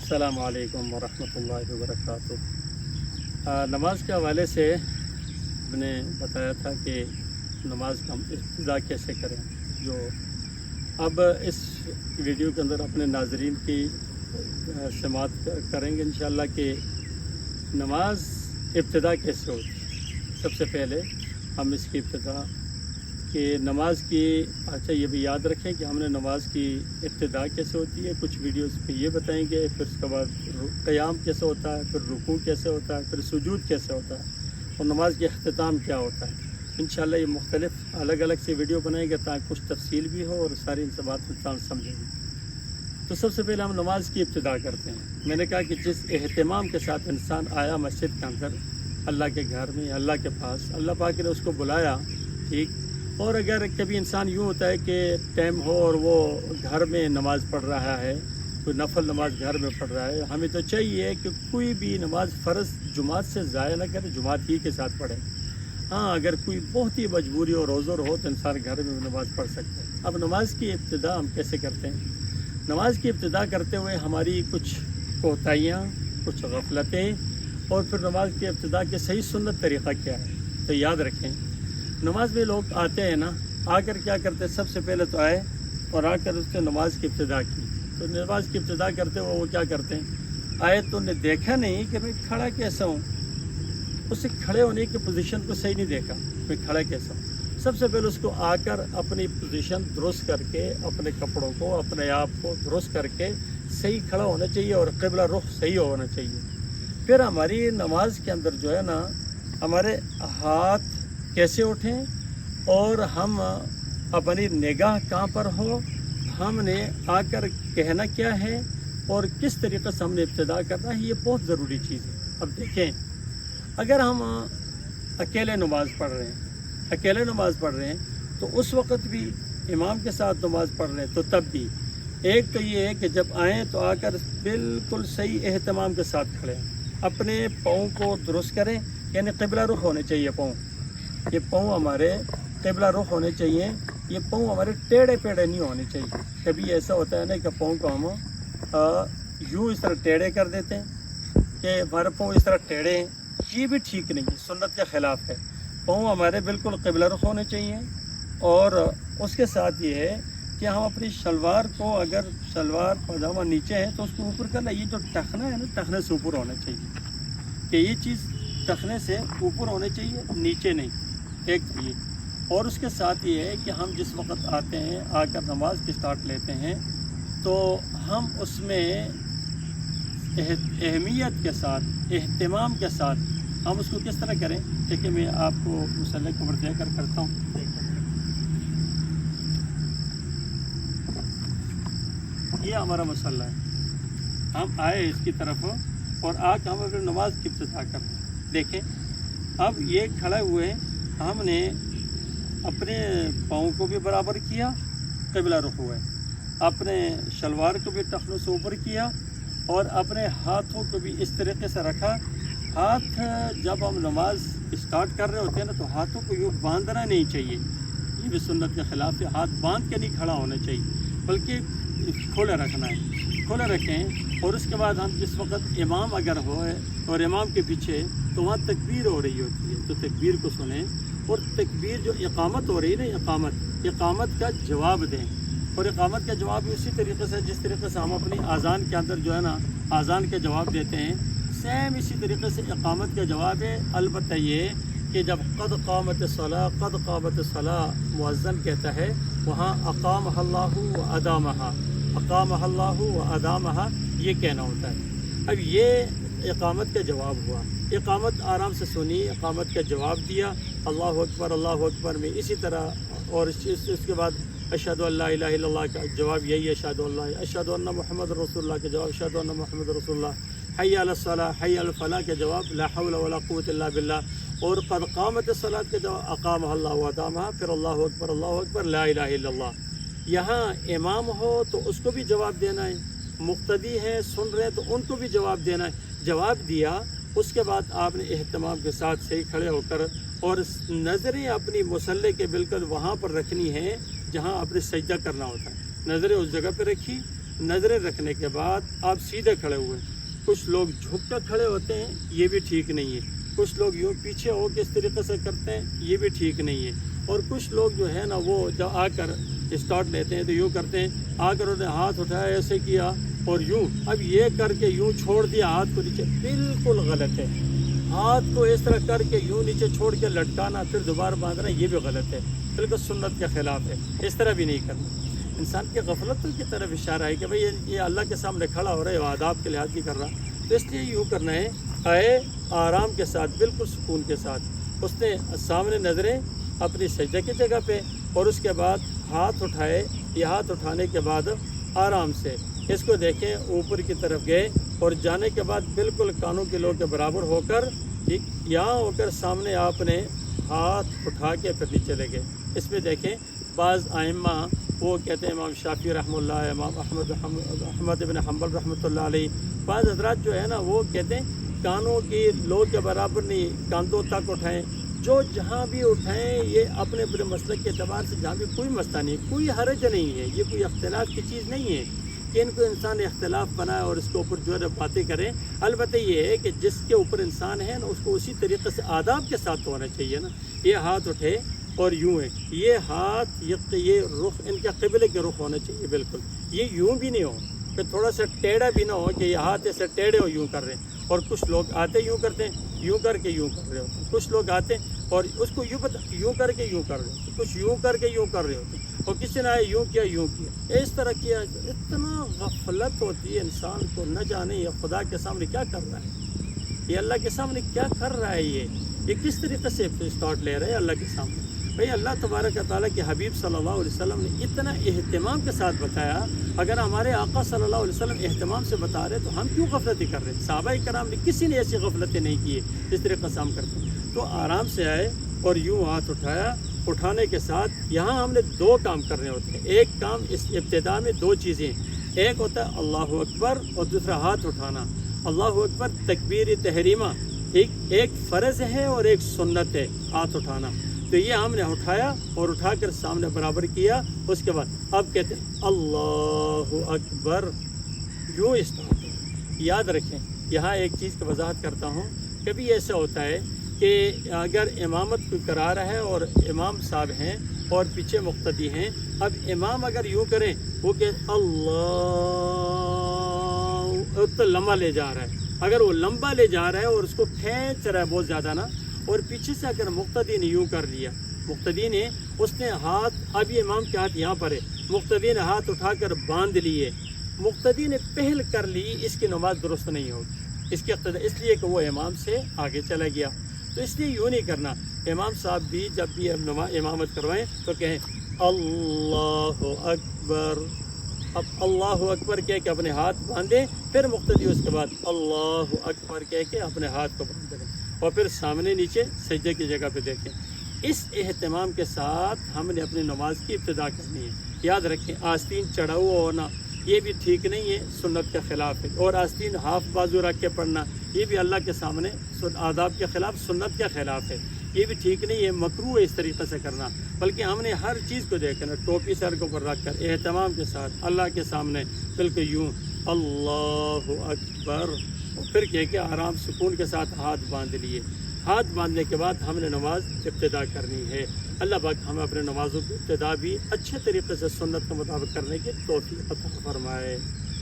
अस्सलामु अलैकुम वरहमतुल्लाहि वबरकातुह। नमाज के हवाले से मैंने बताया था कि नमाज का हम इब्तिदा कैसे करें। जो अब इस वीडियो के अंदर अपने नाजरीन की समाअत करेंगे इंशाअल्लाह कि नमाज इब्तिदा कैसे होती। सबसे पहले हम इसकी इब्तिदा कि नमाज की ये भी याद रखें कि हमने नमाज की इब्तिदा कैसे होती है, कुछ वीडियोस पे ये बताएंगे, फिर उसके बाद क़याम कैसे होता है, फिर रुकू कैसे होता है, फिर सुजूद कैसे होता है और नमाज के अख्तिताम क्या होता है। इंशाअल्लाह ये मुख्तलिफ अलग अलग से वीडियो बनाएंगे ताकि कुछ तफसील भी हो और सारी इन बात इंसान समझेगी। तो सबसे पहले हम नमाज की इब्तिदा करते हैं। मैंने कहा कि जिस एहतमाम के साथ इंसान आया मस्जिद के अंदर, अल्लाह के घर में, अल्लाह के पास, अल्लाह पाक ने उसको बुलाया, ठीक। और अगर कभी इंसान यूँ होता है कि टाइम हो और वो घर में नमाज पढ़ रहा है, कोई नफल नमाज घर में पढ़ रहा है, हमें तो चाहिए कि कोई भी नमाज फ़र्ज़ जुमात से ज़ाया ना करे, जुमात ही के साथ पढ़े। हाँ, अगर कोई बहुत ही मजबूरी और रोज़र हो तो इंसान घर में भी नमाज़ पढ़ सकता है। अब नमाज की इब्तिदा हम कैसे करते हैं? नमाज की इब्तिदा करते हुए हमारी कुछ कोताहियाँ, कुछ गफलतें और फिर नमाज की इब्तिदा के सही सुन्नत तरीक़ा क्या है। तो याद रखें, नमाज में लोग आते हैं ना, आकर क्या करते हैं, सबसे पहले तो आए और आकर उसने नमाज की इब्तिदा की। तो नमाज की इब्तिदा करते हुए वो क्या करते हैं, आए तो उन्हें देखा नहीं कि मैं खड़ा कैसा हूँ, उससे खड़े होने की पोजीशन को सही नहीं देखा, मैं खड़ा कैसा हूँ। सबसे पहले उसको आकर अपनी पोजीशन दुरुस्त करके, अपने कपड़ों को, अपने आप को दुरुस्त करके सही खड़ा होना चाहिए और क़िबला रुख सही होना चाहिए। फिर हमारी नमाज के अंदर जो है ना, हमारे हाथ कैसे उठें और हम अपनी निगाह कहाँ पर हो, हमने आकर कहना क्या है और किस तरीक़े से हमने इब्तिदा करना है, ये बहुत ज़रूरी चीज़ है। अब देखें, अगर हम अकेले नमाज़ पढ़ रहे हैं, अकेले नमाज़ पढ़ रहे हैं तो उस वक़्त भी इमाम के साथ नमाज़ पढ़ रहे हैं तो तब भी एक तो ये है कि जब आएँ तो आकर बिल्कुल सही एहतमाम के साथ खड़े, अपने पाँव को दुरुस्त करें, यानी क़िबला रुख होने चाहिए पाँव। ये पाँव हमारे क़िबला रुख होने चाहिए, ये पाँव हमारे टेढ़े पेढ़े नहीं होने चाहिए। कभी ऐसा होता है ना कि पाँव को हम यूँ इस तरह टेढ़े कर देते हैं कि हमारे पाँव इस तरह टेढ़े हैं, ये भी ठीक नहीं है, सुन्नत के ख़िलाफ़ है। पाँव हमारे बिल्कुल क़िबला रुख होने चाहिए। और उसके साथ ये है कि हम अपनी शलवार को, अगर शलवार पजामा नीचे है तो उसको ऊपर करना, ये जो टखना है ना, टखने से ऊपर होना चाहिए, कि ये चीज़ टखने से ऊपर होने चाहिए, नीचे नहीं, एक ये। और उसके साथ ये है कि हम जिस वक़्त आते हैं, आकर नमाज की स्टार्ट लेते हैं तो हम उसमें अहमियत के साथ, एहतमाम के साथ हम उसको किस तरह करें। देखिए, मैं आपको मुसल्ले को ऊपर देकर करता हूँ। ये हमारा मसल्ला है, हम आए इसकी तरफ और आकर हम अपनी नमाज की इब्तिदा कर रहे हैं। देखें, अब ये खड़े हुए हमने अपने पाँव को भी बराबर किया, क़िबला रुख हुआ, अपने शलवार को भी टखनों से ऊपर किया और अपने हाथों को भी इस तरीके से रखा। हाथ जब हम नमाज स्टार्ट कर रहे होते हैं ना, तो हाथों को यूँ बांधना नहीं चाहिए, ये भी सुन्नत के ख़िलाफ़ है। हाथ बांध के नहीं खड़ा होना चाहिए, बल्कि खोले रखना है, खोले रखें। और उसके बाद हम जिस वक्त इमाम अगर हो और इमाम के पीछे तो वहाँ तकबीर हो रही होती है, तो तकबीर को सुनें और तकबीर जो इक़ामत हो रही है ना, इक़ामत का जवाब दें। और इक़ामत का जवाब भी उसी तरीके से जिस तरीके से हम अपनी आज़ान के अंदर जो है ना, आज़ान का जवाब देते हैं, सेम इसी तरीके से इक़ामत का जवाब है। अलबत्ता ये कि जब क़द क़ामत सलाह मुअज़्ज़न कहता है, वहाँ अक़ामहल्लाहु व अदामहा, अक़ामहल्लाहु व अदामहा ये कहना होता है। अब ये इक़ामत का जवाब हुआ, इक़ामत आराम से सुनी, इक़ामत का जवाब दिया, अल्लाहु अकबर में इसी तरह। और इसके बाद अशहदु अल्ला इलाहा इल्लल्लाह का जवाब यही है, अशहदु अन्ना मुहम्मद रसूलुल्लाह का जवाब अशहदु अन्ना मुहम्मद रसूलुल्लाह, हय्या अलस सलाह हय्या अल फलाह के जवाब ला हौला वला कुव्वता इल्ला बिल्लाह। और क़द क़ामत सलात के जवाब अक़ामहल्लाहु व अदामहा, फिर अल्लाहु अकबर ला इलाहा इल्लल्लाह। यहाँ इमाम हो तो उसको भी जवाब देना है, मुक़्तदी हैं सुन रहे हैं तो उनको भी जवाब देना है। जवाब दिया, उसके बाद आपने एहतमाम के साथ सही खड़े होकर और नज़रें अपनी मुसल्ले के बिल्कुल वहाँ पर रखनी है जहाँ आपने सजदा करना होता है। नज़रें उस जगह पर रखी نظریں رکھنے کے بعد آپ سیدھے کھڑے ہوئے. کچھ لوگ جھک کر کھڑے ہوتے ہیں، یہ بھی ٹھیک نہیں ہے. کچھ لوگ یوں پیچھے ہو کے اس طریقے سے کرتے ہیں، یہ بھی ٹھیک نہیں ہے. اور کچھ لوگ جو ہے نا وہ جب آ کر اسٹارٹ لیتے ہیں تو یوں کرتے ہیں، آ کر انہوں نے ہاتھ اٹھایا ایسے کیا اور یوں، اب یہ کر کے یوں چھوڑ دیا ہاتھ کو نیچے. بالکل غلط ہے. ہاتھ کو اس طرح کر کے یوں نیچے چھوڑ کے لٹکانا پھر دوبارہ باندھنا، یہ بھی غلط ہے، بالکل سنت کے خلاف ہے. اس طرح بھی نہیں کرنا. انسان کی غفلت کی طرف اشارہ ہے کہ بھئی یہ اللہ کے سامنے کھڑا ہو رہا ہے، آداب کے لحاظ کی کر رہا، تو اس لیے یوں کرنا ہے آئے آرام کے ساتھ، بالکل سکون کے ساتھ. اس نے سامنے نظریں اپنی سجدہ کی جگہ پہ، اور اس کے بعد ہاتھ اٹھائے. یہ ہاتھ اٹھانے کے بعد آرام سے اس کو دیکھیں، اوپر کی طرف گئے اور جانے کے بعد بالکل کانوں کے لوگ کے برابر ہو کر یہاں ہو کر سامنے آپ نے ہاتھ اٹھا کے پھر نیچے چلے گئے. اس میں دیکھیں بعض ائمہ وہ کہتے ہیں، امام شافعی رحمہ اللہ، امام احمد بن حنبل رحمۃ اللہ علیہ، بعض حضرات جو ہے نا وہ کہتے ہیں کانوں کی لوگ کے برابر نہیں، کاندھوں تک اٹھائیں. جو جہاں بھی اٹھائیں یہ اپنے اپنے مسلک کے اعتبار سے جہاں بھی کوئی مسئلہ نہیں، کوئی حرج نہیں ہے. یہ کوئی اختلاف کی چیز نہیں ہے کہ ان کو انسان اختلاف بنائے اور اس کے اوپر جو ہے باتیں کریں. البتہ یہ ہے کہ جس کے اوپر انسان ہے نا اس کو اسی طریقے سے آداب کے ساتھ ہونا چاہیے نا. یہ ہاتھ اٹھے اور یوں ہے، یہ ہاتھ یہ رخ ان کے قبلے کے رخ ہونا چاہیے بالکل. یہ یوں بھی نہیں ہو کہ تھوڑا سا ٹیڑھا بھی نہ ہو کہ یہ ہاتھ ایسے ٹیڑھے ہو یوں کر رہے ہیں. اور کچھ لوگ آتے یوں کرتے ہیں، یوں کر کے یوں کر رہے ہوتے ہیں. کچھ لوگ آتے اور اس کو یوں کر کے یوں کر رہے ہوتے ہیں، کچھ یوں کر کے یوں کر رہے ہوتے ہیں، اور کسی نے یوں کیا یوں کیا، اس طرح کیا. اتنا غفلت ہوتی ہے انسان کو، نہ جانے یہ خدا کے سامنے کیا کر رہا ہے، یہ اللہ کے سامنے کیا کر رہا ہے، یہ کس طریقے سے اسٹارٹ لے رہے ہیں اللہ کے سامنے. بھئی اللہ تبارک و تعالیٰ کے حبیب صلی اللہ علیہ وسلم نے اتنا اہتمام کے ساتھ بتایا. اگر ہمارے آقا صلی اللہ علیہ وسلم اہتمام سے بتا رہے تو ہم کیوں غفلتی کر رہے ہیں؟ صحابہ کرام نے کسی نے ایسی غفلتیں نہیں کی ہے جس طریقے سے ہم کرتے ہیں. تو آرام سے آئے اور یوں ہاتھ اٹھایا. اٹھانے کے ساتھ یہاں ہم نے دو کام کرنے ہوتے ہیں. ایک کام اس ابتدا میں دو چیزیں، ایک ہوتا ہے اللہ اکبر اور دوسرا ہاتھ اٹھانا. اللہ اکبر تکبیر تحریمہ ایک فرض ہے اور ایک سنت ہے ہاتھ اٹھانا. تو یہ ہم نے اٹھایا اور اٹھا کر سامنے برابر کیا. اس کے بعد اب کہتے ہیں اللہ اکبر، یوں اسٹارٹ ہے. یاد رکھیں یہاں ایک چیز کی وضاحت کرتا ہوں. کبھی ایسا ہوتا ہے کہ اگر امامت کوئی کرا رہا ہے اور امام صاحب ہیں اور پیچھے مقتدی ہیں، اب امام اگر یوں کریں وہ کہ اللہ تو لمبا لے جا رہا ہے، اگر وہ لمبا لے جا رہا ہے اور اس کو کھینچ رہا ہے بہت زیادہ نا، اور پیچھے سے اگر مقتدی نے یوں کر لیا، مقتدی نے اس نے ہاتھ، اب یہ امام کے ہاتھ یہاں پر ہے، مقتدی نے ہاتھ اٹھا کر باندھ لیے، مقتدی نے پہل کر لی، اس کی نماز درست نہیں ہوگی. اس لیے کہ وہ امام سے آگے چلا گیا. تو اس لیے یوں نہیں کرنا. امام صاحب بھی جب بھی امامت کروائیں تو کہیں اللہ اکبر. اب اللہ اکبر کہہ کے اپنے ہاتھ باندھیں، پھر مقتدی اس کے بعد اللہ اکبر کہہ کے اپنے ہاتھ کو باندھ دیں اور پھر سامنے نیچے سجدے کی جگہ پہ دیکھیں. اس اہتمام کے ساتھ ہم نے اپنی نماز کی ابتدا کرنی ہے. یاد رکھیں آستین چڑھا ہوا ہونا یہ بھی ٹھیک نہیں ہے، سنت کے خلاف ہے. اور آستین ہاف بازو رکھ کے پڑھنا یہ بھی اللہ کے سامنے آداب کے خلاف، سنت کے خلاف ہے. یہ بھی ٹھیک نہیں ہے، مکروہ ہے اس طریقے سے کرنا. بلکہ ہم نے ہر چیز کو دیکھنا، ٹوپی سر کے اوپر رکھ کر اہتمام کے ساتھ اللہ کے سامنے بالکل یوں اللہ اکبر، اور پھر کہہ کے آرام سکون کے ساتھ ہاتھ باندھ لیے. ہاتھ باندھنے کے بعد ہم نے نماز ابتدا کرنی ہے. اللہ پاک ہمیں اپنے نمازوں کی ابتدا بھی اچھے طریقے سے سنت کے مطابق کرنے کی توفیق عطا فرمائے.